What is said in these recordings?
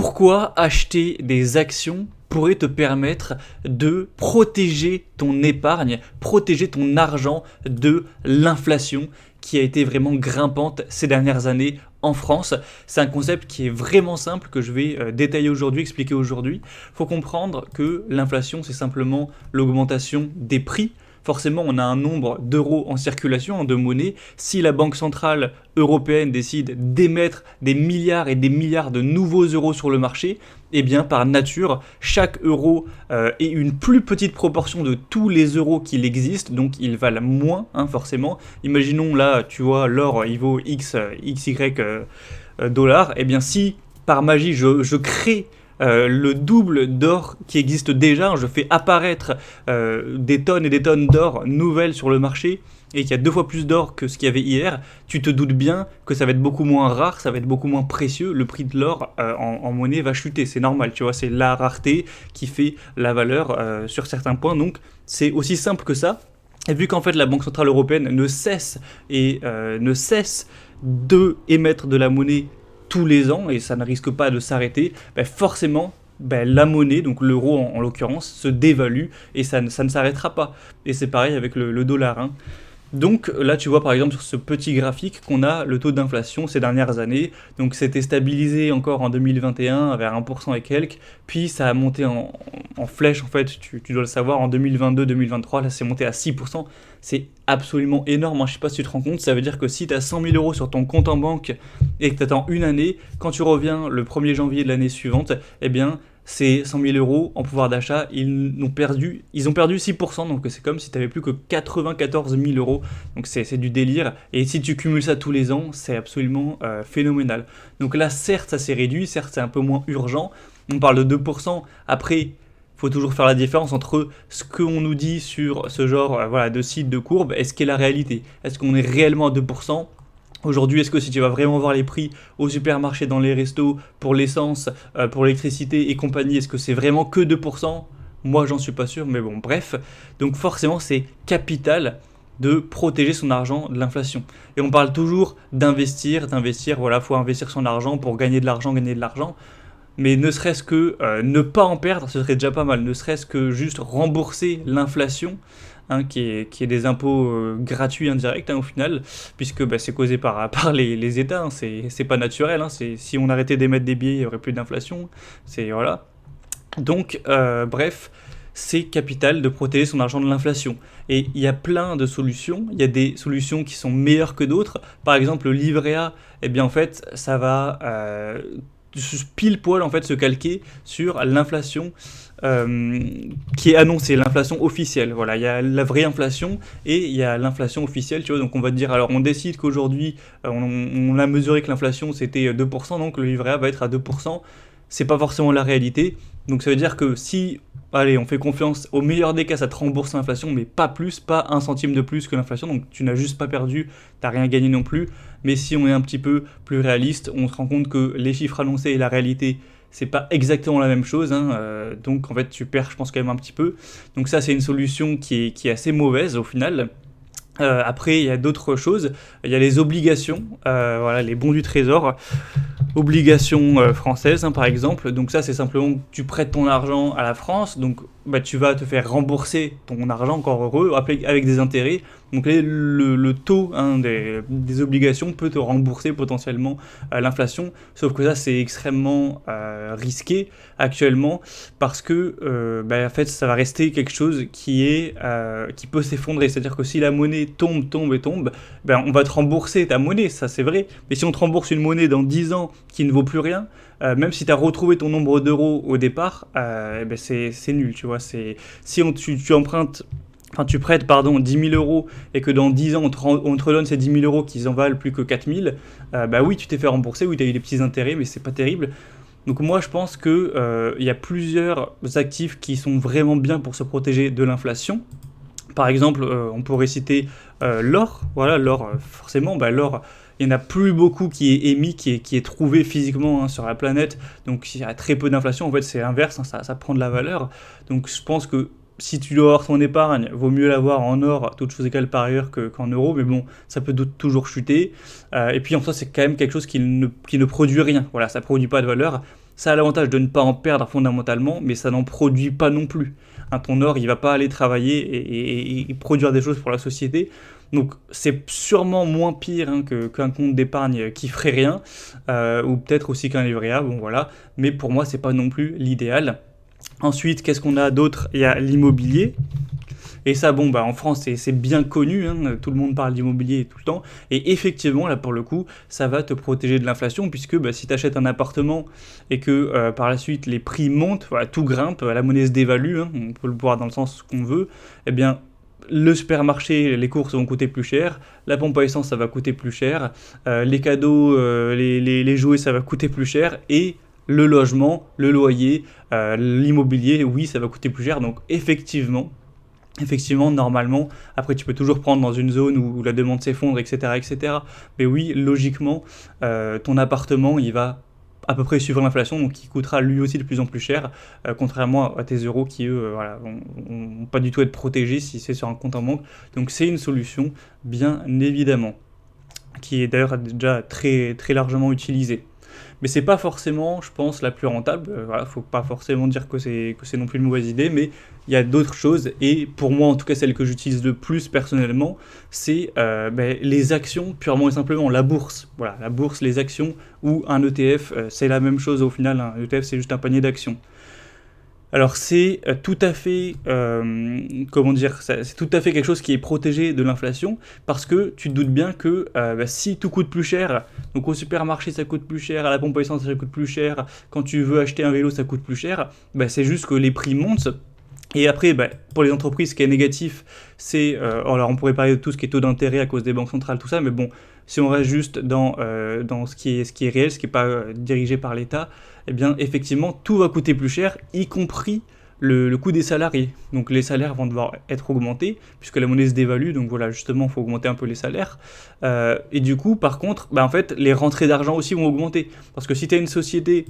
Pourquoi acheter des actions pourrait te permettre de protéger ton épargne, protéger ton argent de l'inflation qui a été vraiment grimpante ces dernières années en France. C'est un concept qui est vraiment simple que je vais détailler aujourd'hui, expliquer aujourd'hui. Il faut comprendre que l'inflation, c'est simplement l'augmentation des prix. Forcément, on a un nombre d'euros en circulation, de monnaie. Si la Banque centrale européenne décide d'émettre des milliards et des milliards de nouveaux euros sur le marché, eh bien, par nature, chaque euro est une plus petite proportion de tous les euros qu'il existe, donc ils valent moins, forcément. Imaginons là, tu vois, l'or, il vaut XY dollars. Eh bien, si par magie, je crée le double d'or qui existe déjà, je fais apparaître des tonnes et des tonnes d'or nouvelles sur le marché et qu'il y a 2 fois plus d'or que ce qu'il y avait hier, tu te doutes bien que ça va être beaucoup moins rare, ça va être beaucoup moins précieux, le prix de l'or en monnaie va chuter, c'est normal, tu vois, c'est la rareté qui fait la valeur sur certains points, donc c'est aussi simple que ça. Et vu qu'en fait la Banque Centrale Européenne ne cesse de émettre de la monnaie tous les ans, et ça ne risque pas de s'arrêter, forcément, la monnaie, donc l'euro en l'occurrence, se dévalue, et ça ne s'arrêtera pas. Et c'est pareil avec le dollar. Donc là, tu vois par exemple sur ce petit graphique qu'on a le taux d'inflation ces dernières années. Donc c'était stabilisé encore en 2021 vers 1% et quelques, puis ça a monté en flèche en fait, tu dois le savoir, en 2022-2023, là c'est monté à 6%. C'est absolument énorme, je sais pas si tu te rends compte, ça veut dire que si tu as 100 000 euros sur ton compte en banque et que tu attends une année, quand tu reviens le 1er janvier de l'année suivante, eh bien ces 100 000 euros en pouvoir d'achat, ils ont perdu 6%, donc c'est comme si tu n'avais plus que 94 000 euros, donc c'est du délire, et si tu cumules ça tous les ans, c'est absolument phénoménal. Donc là, certes, ça s'est réduit, certes, c'est un peu moins urgent, on parle de 2%, après, il faut toujours faire la différence entre ce qu'on nous dit sur ce genre de site de courbe et ce qu'est la réalité. Est-ce qu'on est réellement à 2%? Aujourd'hui, est-ce que si tu vas vraiment voir les prix au supermarché, dans les restos, pour l'essence, pour l'électricité et compagnie, est-ce que c'est vraiment que 2%? Moi, j'en suis pas sûr, mais bon, bref. Donc forcément, c'est capital de protéger son argent de l'inflation. Et on parle toujours d'investir, voilà, faut investir son argent pour gagner de l'argent. Mais ne serait-ce que ne pas en perdre, ce serait déjà pas mal. Ne serait-ce que juste rembourser l'inflation, qui est des impôts gratuits indirects au final, puisque c'est causé par les États, c'est pas naturel. Si on arrêtait d'émettre des billets, il n'y aurait plus d'inflation. Voilà. Donc, bref, c'est capital de protéger son argent de l'inflation. Et il y a plein de solutions. Il y a des solutions qui sont meilleures que d'autres. Par exemple, le livret A, eh bien en fait, ça va pile poil en fait se calquer sur l'inflation qui est annoncée, l'inflation officielle. Voilà, il y a la vraie inflation et il y a l'inflation officielle, tu vois. Donc on va te dire, alors on décide qu'aujourd'hui on a mesuré que l'inflation c'était 2%, donc le livret A va être à 2%. C'est pas forcément la réalité. Donc ça veut dire que si, allez, on fait confiance, au meilleur des cas, ça te rembourse l'inflation, mais pas plus, pas 1 centime de plus que l'inflation, donc tu n'as juste pas perdu, t'as rien gagné non plus. Mais si on est un petit peu plus réaliste, on se rend compte que les chiffres annoncés et la réalité, c'est pas exactement la même chose, donc en fait tu perds, je pense, quand même un petit peu. Donc ça, c'est une solution qui est assez mauvaise au final. Après, il y a d'autres choses, il y a les obligations, les bons du trésor, obligations françaises par exemple. Donc ça, c'est simplement que tu prêtes ton argent à la France, donc tu vas te faire rembourser ton argent, encore heureux, avec des intérêts. Donc le taux des obligations peut te rembourser potentiellement l'inflation, sauf que ça c'est extrêmement risqué actuellement parce que en fait ça va rester quelque chose qui peut s'effondrer. C'est-à-dire que si la monnaie tombe, on va te rembourser ta monnaie, ça c'est vrai, mais si on te rembourse une monnaie dans 10 ans qui ne vaut plus rien, même si tu as retrouvé ton nombre d'euros au départ, c'est nul, tu vois. Si tu prêtes 10 000 euros et que dans 10 ans on te redonne ces 10 000 euros qui en valent plus que 4 000, oui, tu t'es fait rembourser, oui, tu as eu des petits intérêts, mais c'est pas terrible. Donc moi je pense qu'il y a plusieurs actifs qui sont vraiment bien pour se protéger de l'inflation. Par exemple, on pourrait citer l'or. Voilà, l'or, forcément, l'or, il n'y en a plus beaucoup qui est émis, qui est trouvé physiquement sur la planète. Donc il y a très peu d'inflation. En fait, c'est l'inverse, ça prend de la valeur. Donc je pense que si tu dois avoir ton épargne, vaut mieux l'avoir en or, toutes choses égales par ailleurs, qu'en euros, mais bon, ça peut toujours chuter. Et puis en soi, c'est quand même quelque chose qui ne produit rien. Voilà, ça ne produit pas de valeur. ça a l'avantage de ne pas en perdre fondamentalement, mais ça n'en produit pas non plus. Hein, ton or, il va pas aller travailler et produire des choses pour la société. Donc c'est sûrement moins pire hein, qu'un compte d'épargne qui ferait rien, ou peut-être aussi qu'un livret A, bon voilà. Mais pour moi, c'est pas non plus l'idéal. Ensuite, qu'est-ce qu'on a d'autre? Il y a l'immobilier. Et ça, bon, bah, en France, c'est bien connu, hein, tout le monde parle d'immobilier tout le temps. Et effectivement, là, pour le coup, ça va te protéger de l'inflation, puisque bah, si tu achètes un appartement et que par la suite les prix montent, voilà, tout grimpe, la monnaie se dévalue, hein, on peut le voir dans le sens qu'on veut, eh bien, le supermarché, les courses vont coûter plus cher, la pompe à essence, ça va coûter plus cher, les cadeaux, les jouets, ça va coûter plus cher, et le logement, le loyer, l'immobilier, oui, ça va coûter plus cher. Donc effectivement, normalement, après tu peux toujours prendre dans une zone où la demande s'effondre, etc., etc. Mais oui, logiquement, ton appartement, il va à peu près suivre l'inflation, donc il coûtera lui aussi de plus en plus cher, contrairement à tes euros qui, eux, voilà, vont pas du tout être protégés si c'est sur un compte en banque. Donc c'est une solution, bien évidemment, qui est d'ailleurs déjà très, très largement utilisée. Mais c'est pas forcément, je pense, la plus rentable. Voilà, faut pas forcément dire que c'est non plus une mauvaise idée, mais il y a d'autres choses. Et pour moi, en tout cas, celle que j'utilise le plus personnellement, c'est les actions purement et simplement, la bourse. Voilà, la bourse, les actions ou un ETF, c'est la même chose au final. Un ETF, c'est juste un panier d'actions. Alors c'est tout à fait, c'est tout à fait quelque chose qui est protégé de l'inflation, parce que tu te doutes bien que si tout coûte plus cher, donc au supermarché ça coûte plus cher, à la pompe à essence ça coûte plus cher, quand tu veux acheter un vélo ça coûte plus cher, c'est juste que les prix montent. Et après, pour les entreprises, ce qui est négatif, c'est... alors on pourrait parler de tout ce qui est taux d'intérêt à cause des banques centrales, tout ça, mais bon, si on reste juste dans ce qui est réel, ce qui n'est pas dirigé par l'État, eh bien, effectivement, tout va coûter plus cher, y compris le coût des salariés. Donc les salaires vont devoir être augmentés, puisque la monnaie se dévalue, donc voilà, justement, il faut augmenter un peu les salaires. Et du coup, par contre, en fait, les rentrées d'argent aussi vont augmenter. Parce que si tu as une société...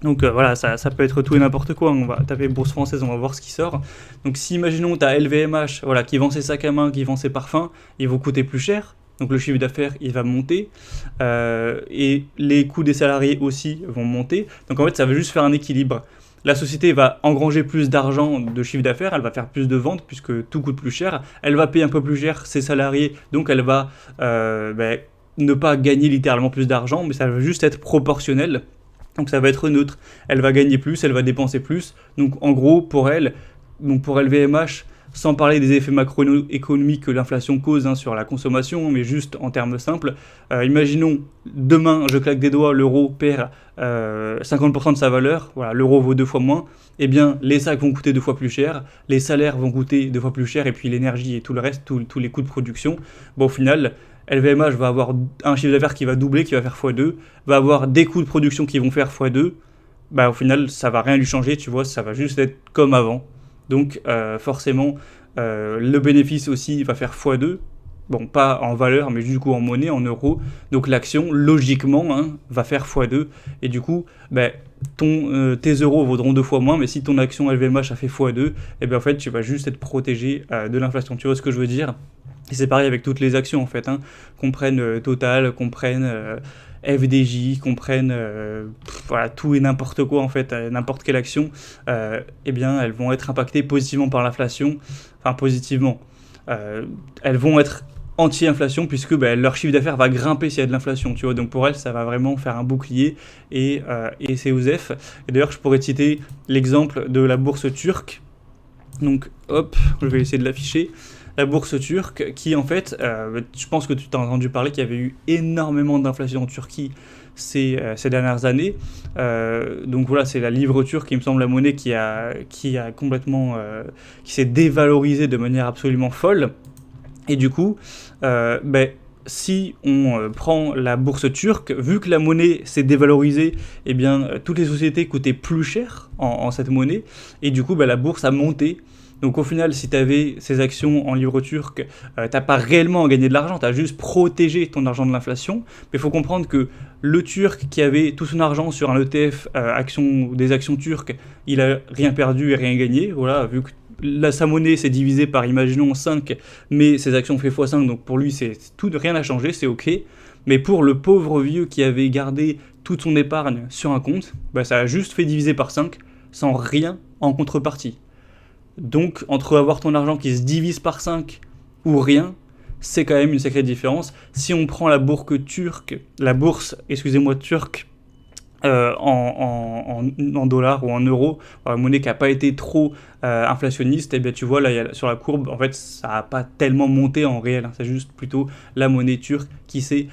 Donc voilà, ça peut être tout et n'importe quoi, on va taper Bourse Française, on va voir ce qui sort. Donc si imaginons tu as LVMH voilà, qui vend ses sacs à main, qui vend ses parfums, ils vont coûter plus cher, donc le chiffre d'affaires il va monter, et les coûts des salariés aussi vont monter, donc en fait ça va juste faire un équilibre. La société va engranger plus d'argent de chiffre d'affaires, elle va faire plus de ventes puisque tout coûte plus cher, elle va payer un peu plus cher ses salariés, donc elle va ne pas gagner littéralement plus d'argent, mais ça va juste être proportionnel. Donc ça va être neutre. Elle va gagner plus, elle va dépenser plus. Donc en gros, pour elle, donc pour LVMH, sans parler des effets macroéconomiques que l'inflation cause sur la consommation, mais juste en termes simples, imaginons demain, je claque des doigts, l'euro perd 50% de sa valeur, voilà, l'euro vaut 2 fois moins, eh bien les sacs vont coûter 2 fois plus cher, les salaires vont coûter 2 fois plus cher, et puis l'énergie et tout le reste, tous les coûts de production, au final... LVMH va avoir un chiffre d'affaires qui va doubler, qui va faire x2, va avoir des coûts de production qui vont faire x2, au final ça va rien lui changer, tu vois, ça va juste être comme avant. Donc forcément, le bénéfice aussi va faire x2, bon pas en valeur mais du coup en monnaie, en euros, donc l'action logiquement va faire x2, et du coup tes euros vaudront 2 fois moins, mais si ton action LVMH a fait x2, et bien en fait tu vas juste être protégé de l'inflation, tu vois ce que je veux dire? Et c'est pareil avec toutes les actions en fait, qu'on prenne Total, qu'on prenne FDJ, qu'on prenne voilà, tout et n'importe quoi en fait, n'importe quelle action, eh bien elles vont être impactées positivement par l'inflation, enfin positivement, elles vont être anti-inflation puisque leur chiffre d'affaires va grimper s'il y a de l'inflation, tu vois, donc pour elles ça va vraiment faire un bouclier, et c'est OSEF. Et d'ailleurs je pourrais te citer l'exemple de la bourse turque, donc hop, je vais essayer de l'afficher. La bourse turque, qui en fait, je pense que tu t'as entendu parler qu'il y avait eu énormément d'inflation en Turquie ces dernières années. Donc voilà, c'est la livre turque, il me semble, la monnaie qui a complètement, qui s'est dévalorisée de manière absolument folle. Et du coup, si on prend la bourse turque, vu que la monnaie s'est dévalorisée, eh bien toutes les sociétés coûtaient plus cher en cette monnaie, et du coup la bourse a monté. Donc au final, si tu avais ces actions en livre turc, t'as pas réellement gagné de l'argent, tu as juste protégé ton argent de l'inflation. Mais il faut comprendre que le Turc qui avait tout son argent sur un ETF des actions turques, il a rien perdu et rien gagné. Voilà, vu que sa monnaie s'est divisée par, imaginons, 5, mais ses actions fait x5, donc pour lui, rien n'a changé, c'est ok. Mais pour le pauvre vieux qui avait gardé toute son épargne sur un compte, bah, ça a juste fait diviser par 5 sans rien en contrepartie. Donc, entre avoir ton argent qui se divise par 5 ou rien, c'est quand même une sacrée différence. Si on prend la bourse turque, en dollars ou en euros, la monnaie qui n'a pas été trop inflationniste, et bien tu vois là sur la courbe, en fait ça n'a pas tellement monté en réel, c'est juste plutôt la monnaie turque qui s'est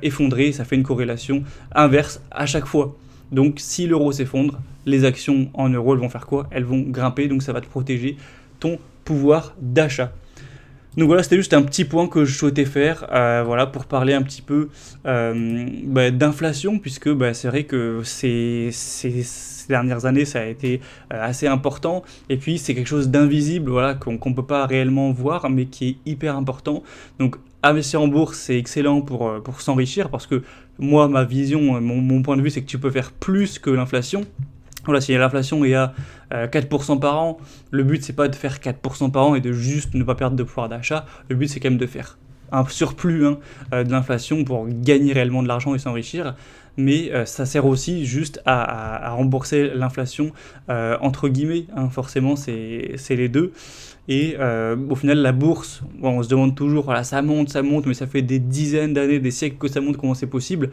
effondrée, ça fait une corrélation inverse à chaque fois. Donc si l'euro s'effondre, les actions en euros elles vont faire quoi? Elles vont grimper, donc ça va te protéger ton pouvoir d'achat. Donc voilà, c'était juste un petit point que je souhaitais faire, voilà, pour parler un petit peu d'inflation, puisque c'est vrai que ces dernières années, ça a été assez important, et puis c'est quelque chose d'invisible, voilà, qu'on ne peut pas réellement voir, mais qui est hyper important. Donc investir en bourse, c'est excellent pour s'enrichir, parce que moi, ma vision, mon point de vue, c'est que tu peux faire plus que l'inflation. Voilà, si l'inflation est à 4% par an, le but c'est pas de faire 4% par an et de juste ne pas perdre de pouvoir d'achat, le but c'est quand même de faire un surplus de l'inflation pour gagner réellement de l'argent et s'enrichir, mais ça sert aussi juste à rembourser l'inflation, entre guillemets, forcément c'est les deux. Et au final, la bourse, bon, on se demande toujours, voilà, ça monte, mais ça fait des dizaines d'années, des siècles que ça monte, comment c'est possible?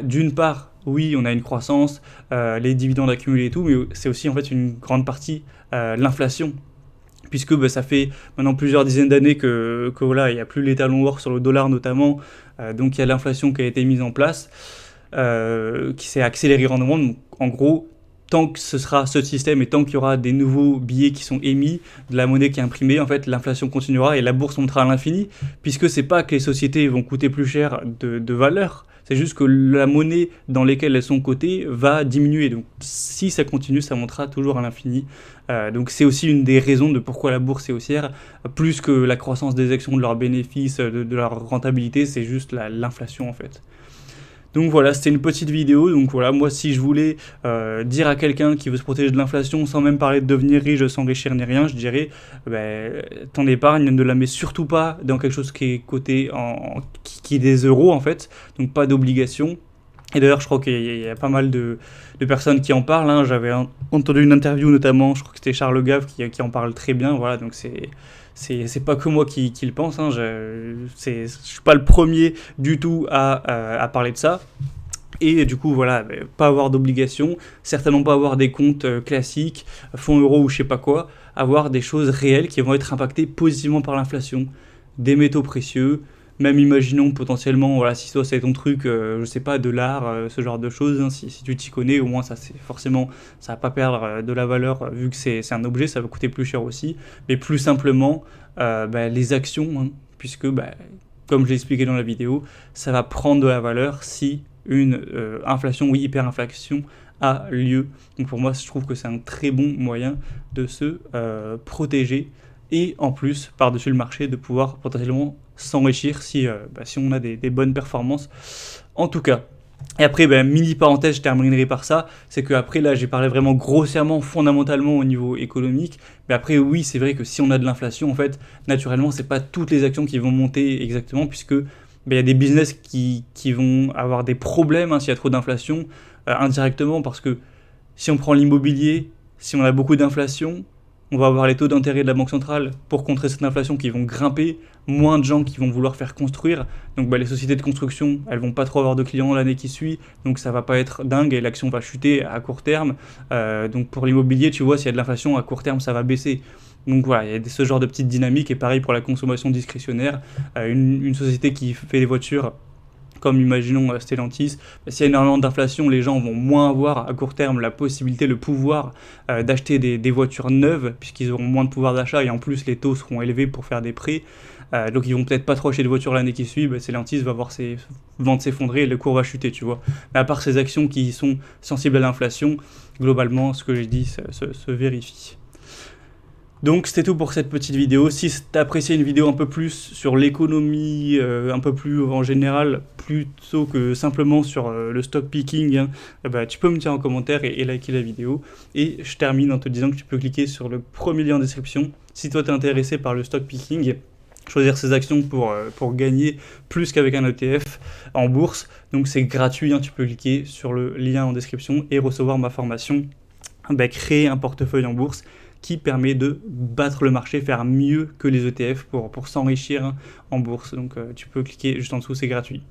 D'une part, oui, on a une croissance, les dividendes accumulés et tout, mais c'est aussi en fait une grande partie l'inflation. Puisque ça fait maintenant plusieurs dizaines d'années que voilà, il n'y a plus l'étalon or sur le dollar notamment, donc il y a l'inflation qui a été mise en place, qui s'est accélérée en monde. Donc, en gros, tant que ce sera ce système et tant qu'il y aura des nouveaux billets qui sont émis, de la monnaie qui est imprimée, en fait, l'inflation continuera et la bourse montera à l'infini, puisque c'est pas que les sociétés vont coûter plus cher de valeur, c'est juste que la monnaie dans laquelle elles sont cotées va diminuer. Donc si ça continue, ça montera toujours à l'infini. Donc c'est aussi une des raisons de pourquoi la bourse est haussière, plus que la croissance des actions, de leurs bénéfices, de leur rentabilité, c'est juste l'inflation en fait. Donc voilà, c'était une petite vidéo. Donc voilà, moi si je voulais dire à quelqu'un qui veut se protéger de l'inflation sans même parler de devenir riche, s'enrichir ni rien, je dirais ton épargne ne la mets surtout pas dans quelque chose qui est coté qui est des euros en fait, donc pas d'obligation. Et d'ailleurs, je crois qu'il y a pas mal de personnes qui en parlent. J'avais entendu une interview notamment, je crois que c'était Charles Gave qui en parle très bien. Voilà, donc c'est pas que moi qui le pense. Je suis pas le premier du tout à parler de ça. Et du coup, voilà, pas avoir d'obligations, certainement pas avoir des comptes classiques, fonds euros ou je sais pas quoi, avoir des choses réelles qui vont être impactées positivement par l'inflation, des métaux précieux. Même imaginons potentiellement, voilà, si toi c'est ton truc, je sais pas, de l'art, ce genre de choses, si tu t'y connais, au moins ça va pas perdre de la valeur vu que c'est un objet, ça va coûter plus cher aussi. Mais plus simplement, les actions, puisque comme je l'ai expliqué dans la vidéo, ça va prendre de la valeur si une inflation, oui, hyperinflation a lieu. Donc pour moi, je trouve que c'est un très bon moyen de se protéger et en plus, par-dessus le marché, de pouvoir potentiellement s'enrichir si on a des bonnes performances. En tout cas, et après, mini parenthèse, je terminerai par ça, c'est que après là, j'ai parlé vraiment grossièrement, fondamentalement au niveau économique, mais après, oui, c'est vrai que si on a de l'inflation, en fait, naturellement, c'est pas toutes les actions qui vont monter exactement, puisque il y a des business qui vont avoir des problèmes s'il y a trop d'inflation, indirectement, parce que si on prend l'immobilier, si on a beaucoup d'inflation, on va avoir les taux d'intérêt de la Banque centrale pour contrer cette inflation qui vont grimper, moins de gens qui vont vouloir faire construire, donc les sociétés de construction, elles vont pas trop avoir de clients l'année qui suit, donc ça va pas être dingue et l'action va chuter à court terme, donc pour l'immobilier, tu vois, s'il y a de l'inflation, à court terme, ça va baisser. Donc voilà, il y a ce genre de petites dynamiques, et pareil pour la consommation discrétionnaire, une société qui fait des voitures, comme imaginons Stellantis, s'il y a énormément d'inflation, les gens vont moins avoir à court terme la possibilité, le pouvoir d'acheter des voitures neuves, puisqu'ils auront moins de pouvoir d'achat, et en plus les taux seront élevés pour faire des prêts, donc ils vont peut-être pas trop acheter de voitures l'année qui suit, Stellantis va voir ses ventes s'effondrer et le cours va chuter, tu vois. Mais à part ces actions qui sont sensibles à l'inflation, globalement, ce que j'ai dit se vérifie. Donc c'était tout pour cette petite vidéo. Si tu as apprécié une vidéo un peu plus sur l'économie, un peu plus en général, plutôt que simplement sur le stock picking, tu peux me dire en commentaire et liker la vidéo. Et je termine en te disant que tu peux cliquer sur le premier lien en description si toi t'es intéressé par le stock picking. choisir ses actions pour gagner plus qu'avec un ETF en bourse. Donc c'est gratuit, hein, tu peux cliquer sur le lien en description et recevoir ma formation créer un portefeuille en bourse qui permet de battre le marché, faire mieux que les ETF pour s'enrichir en bourse. Donc tu peux cliquer juste en dessous, c'est gratuit.